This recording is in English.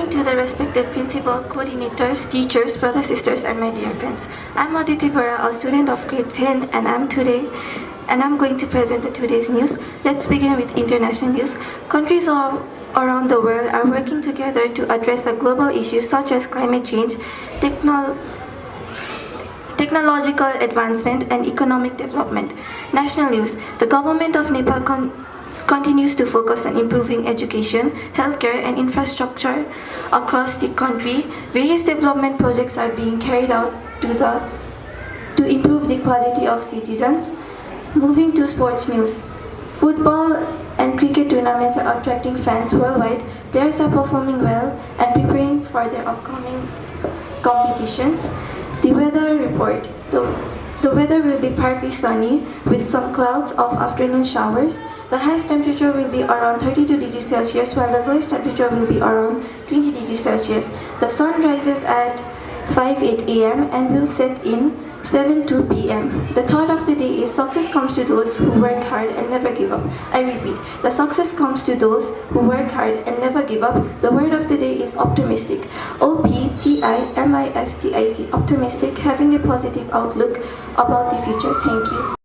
morning to the respected principal, coordinators, teachers, brothers, sisters, and my dear friends. I'm Aditi Baral, a student of grade 10, and I'm going to present the today's news. Let's begin with international news. Countries all around the world are working together to address the global issues such as climate change, technological advancement, and economic development. National news. The government of Nepal continues to focus on improving education, healthcare, and infrastructure across the country. Various development projects are being carried out to improve the quality of citizens. Moving to sports news. Football and cricket tournaments are attracting fans worldwide. Players are performing well and preparing for their upcoming competitions. The weather report. The weather will be partly sunny with some clouds of afternoon showers. The highest temperature will be around 32 degrees Celsius while the lowest temperature will be around 20 degrees Celsius. The sun rises at 5:08 a.m. and will set in 7:02 p.m. The thought of the day is success comes to those who work hard and never give up. I repeat, the success comes to those who work hard and never give up. The word of the day is optimistic. OPTIMISTIC, optimistic, having a positive outlook about the future. Thank you.